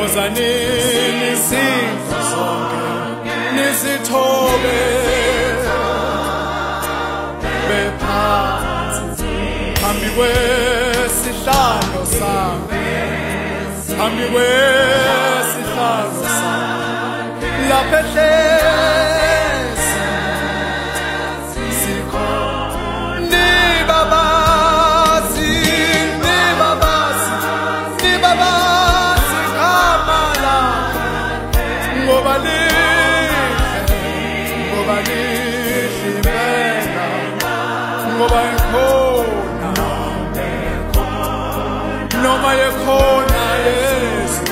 wozanini izinto zonke nizithobe bephansi phambi kwesihlalo sami, phambi kwesihlalo sami lapha ehlezi sikhona. Nibabazi, nibabazi, nibabazi igama lakho, ngoba lihle, ngoba lihle impela, ngoba ekhona, noma ekhona Yesu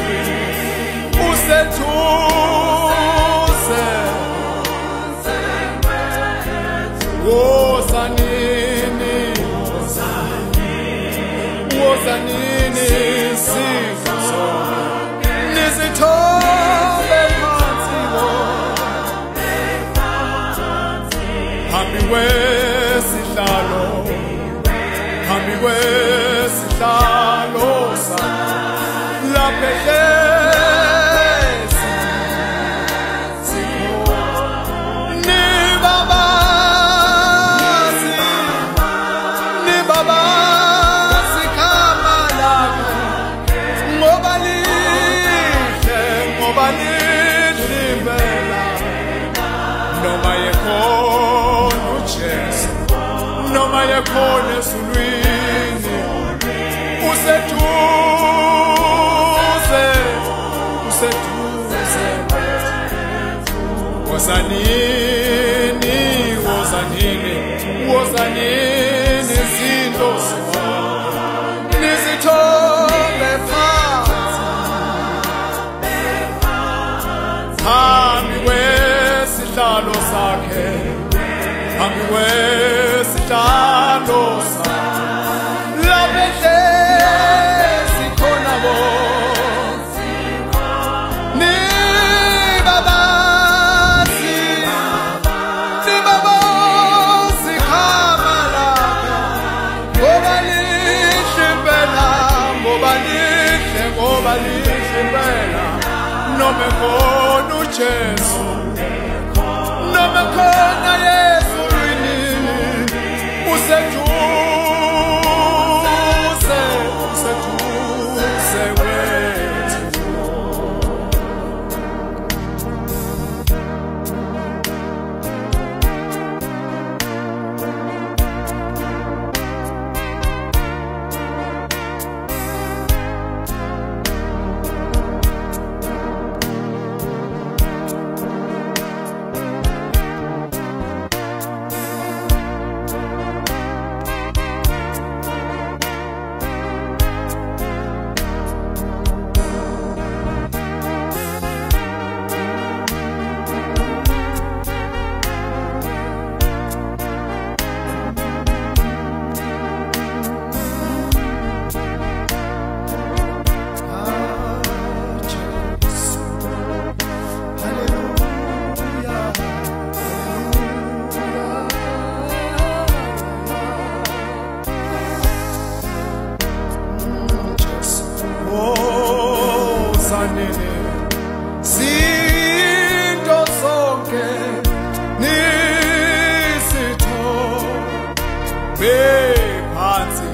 useduze. Wozanini, wozanini izifo zonke nizithobe phansi phambi kwesihlalo, phambi kwesihlalo sami lapha ehlezi sikhona. Nibabazi, nibabazi igama lakho, ngoba lihle, ngoba lihle impela, noma ekhona uJesu, noma ekhona ezulwini useduze, useduze. Wozanini, wozanini, wozanini izinto zonke nizithobe phansi phambi kwesihlalo sakhe, phambi kwesihlalo sakhe lapha ehlezi khona bonke. Nibabazi, nibabazi igama lakho, ngoba lihle impela, ngoba lihle, ngoba lihle impela, noma ekhona uJesu, noma ekhona Yesu useduze, useduze wethu. Zinto zonke nizithobe phansi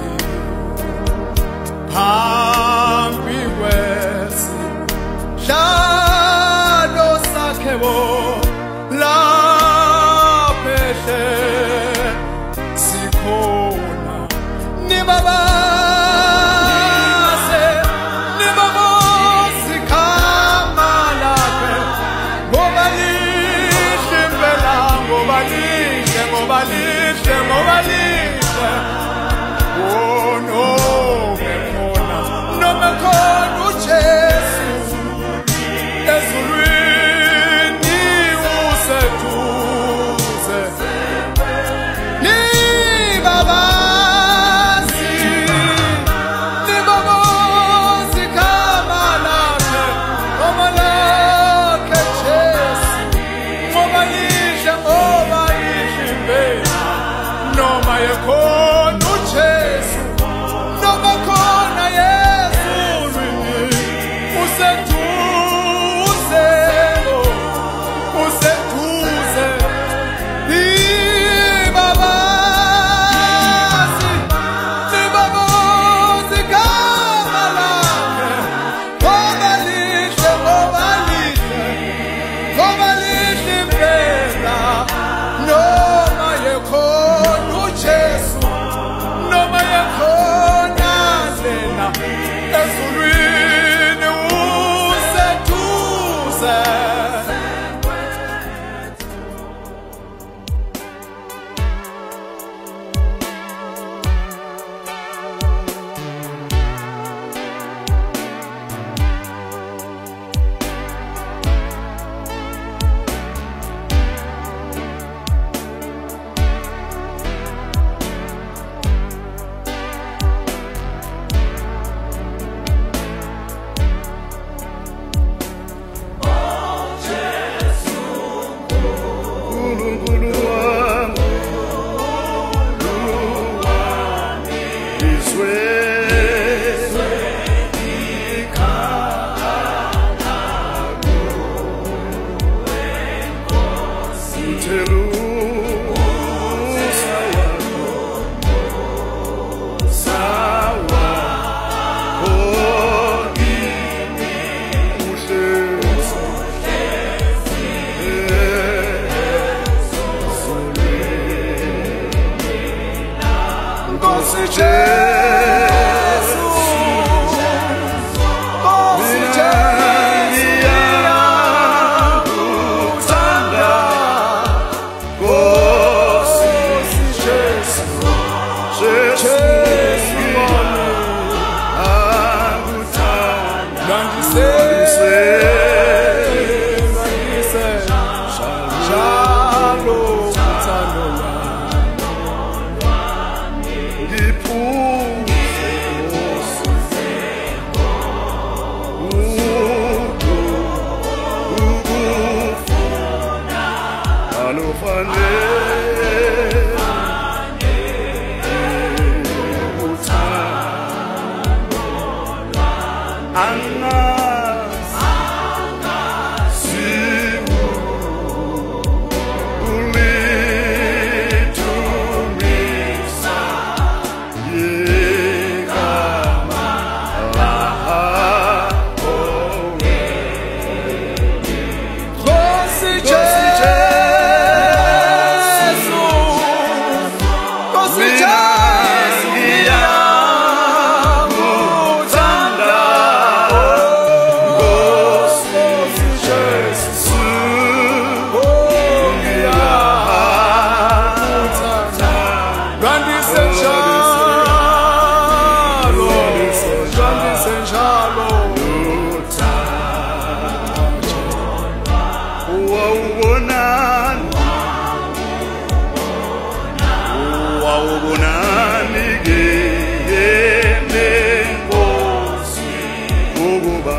phambi kwesihlalo sakhe lapha ehlezi sikhona. Nibabazi, nibabazi igama lakhe, ngoba lihle impela, ngoba lihle, ngoba lihle, ngoba lihle. Oh, noma ekhona, noma ekhona uJesu ezulwini useduze. Nibabazi, nibabazi igama lakhe, ngoba lakhe Jesu, ngoba lihle, ngoba lihle impela, noma ekhona uJesu, noma khona Yesu. Ngandise njalo uthando lwami ngiphuze ukufuna alufanele uthando lwami Wawubonani ke nenkosi ukuba